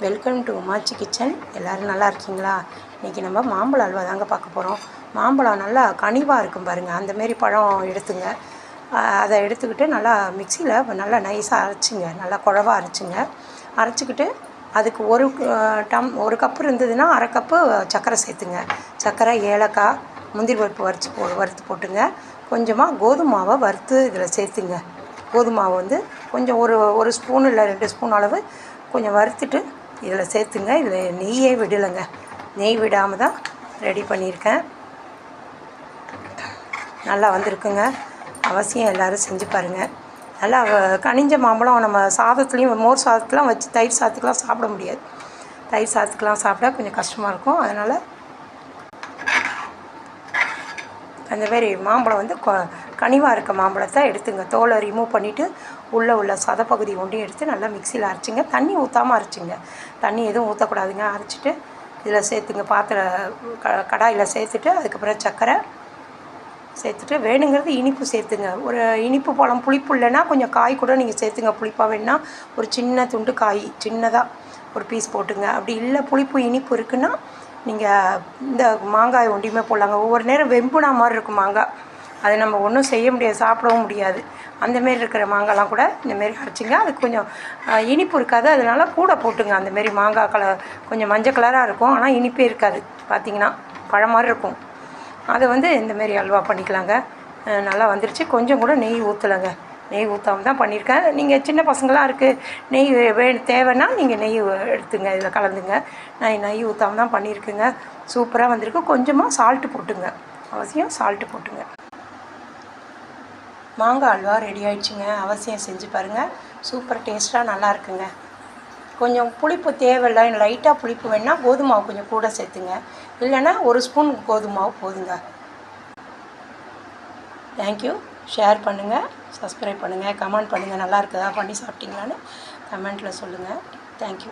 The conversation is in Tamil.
Welcome to உமாச்சி kitchen. எல்லோரும் நல்லா இருக்கீங்களா? இன்றைக்கி நம்ம மாம்பழம் அல்வா தாங்க பார்க்க போகிறோம். மாம்பழம் நல்லா கனிவாக இருக்கும் பாருங்கள், அந்தமாரி பழம் எடுத்துங்க. அதை எடுத்துக்கிட்டு நல்லா மிக்சியில் நல்லா நைஸாக அரைச்சிங்க, நல்லா குழவா அரைச்சிங்க. அரைச்சிக்கிட்டு அதுக்கு ஒரு கப்பு இருந்ததுன்னா அரை கப்பு சர்க்கரை சேர்த்துங்க. சர்க்கரை, ஏலக்காய், முந்திரி பருப்பு வறுத்து போட்டுங்க. கொஞ்சமாக கோதுமை மாவை வறுத்து இதில் சேர்த்துங்க. கோதுமை மாவு வந்து கொஞ்சம் ஒரு ஸ்பூன் இல்லை 2 ஸ்பூன் அளவு கொஞ்சம் வறுத்துட்டு இதில் சேர்த்துங்க. இதில் நெய்யே விடலைங்க, நெய் விடாமல் தான் ரெடி பண்ணியிருக்கேன். நல்லா வந்திருக்குங்க. அவசியம் எல்லோரும் செஞ்சு பாருங்கள். நல்லா கனிஞ்ச மாம்பழம் நம்ம சாதத்துலேயும், மோர் சாதத்துலாம் வச்சு தயிர் சாதத்துக்கெலாம் சாப்பிட முடியாது. தயிர் சாதத்துக்கெலாம் சாப்பிட்டா கொஞ்சம் கஷ்டமாக இருக்கும். அதனால் அந்தமாரி மாம்பழம் வந்து கனிவாக இருக்க மாம்பழத்தை எடுத்துங்க. தோலை ரிமூவ் பண்ணிவிட்டு உள்ளே உள்ள சதப்பகுதி ஒன்றையும் எடுத்து நல்லா மிக்சியில் அரைச்சிங்க. தண்ணி ஊற்றாமல் அரைச்சிங்க, தண்ணி எதுவும் ஊற்றக்கூடாதுங்க. அரைச்சிட்டு இதில் சேர்த்துங்க. கடாயில் சேர்த்துட்டு அதுக்கப்புறம் சர்க்கரை சேர்த்துட்டு வேணுங்கிறது இனிப்பு சேர்த்துங்க. ஒரு இனிப்பு பழம் புளிப்பு இல்லைன்னா கொஞ்சம் காய் கூட நீங்கள் சேர்த்துங்க. புளிப்பாக வேணுன்னா ஒரு சின்ன துண்டு காய் சின்னதாக ஒரு பீஸ் போட்டுங்க. அப்படி இல்லை புளிப்பு இனிப்பு இருக்குன்னா நீங்கள் இந்த மாங்காய் ஒண்டியுமே போடலாங்க. ஒவ்வொரு நேரம் வெம்புனா மாதிரி இருக்கும் மாங்காய், அதை நம்ம ஒன்றும் செய்ய முடியாது, சாப்பிடவும் முடியாது. அந்தமாரி இருக்கிற மாங்காய்லாம் கூட இந்தமாரி அரைச்சிங்க. அதுக்கு கொஞ்சம் இனிப்பு இருக்காது, அதனால கூட போட்டுங்க. அந்தமாரி மாங்காய் கொஞ்சம் மஞ்சள் கலராக இருக்கும், ஆனால் இனிப்பே இருக்காது. பார்த்திங்கன்னா பழம் மாதிரி இருக்கும். அதை வந்து இந்தமாரி அல்வா பண்ணிக்கலாங்க. நல்லா வந்துருச்சு. கொஞ்சம் கூட நெய் ஊற்றலைங்க, நெய் ஊற்றாமல் தான் பண்ணியிருக்கேன். நீங்கள் சின்ன பசங்களாம் இருக்குது, நெய் தேவைன்னா நீங்கள் நெய் எடுத்துங்க, இதில் கலந்துங்க. நான் நெய் ஊற்றாமல் தான் பண்ணியிருக்கேங்க. சூப்பராக வந்திருக்கு. கொஞ்சமாக சால்ட்டு போட்டுங்க, அவசியம் சால்ட்டு போட்டுங்க. மாங்காய் அல்வா ரெடி ஆகிடுச்சுங்க. அவசியம் செஞ்சு பாருங்கள். சூப்பர் டேஸ்ட்டாக நல்லா இருக்குங்க. கொஞ்சம் புளிப்பு தேவையில்லை, லைட்டாக புளிப்பு வேணுன்னா கோதுமை மாவு கொஞ்சம் கூட சேர்த்துங்க. இல்லைன்னா ஒரு ஸ்பூன் கோதுமை மாவு போதுங்க. தேங்க்யூ. ஷேர் பண்ணுங்கள், சப்ஸ்கிரைப் பண்ணுங்கள், கமெண்ட் பண்ணுங்கள். நல்லா இருக்குதா, பண்ணி சாப்பிட்டீங்களான்னு கமெண்ட்டில் சொல்லுங்கள். தேங்க்யூ.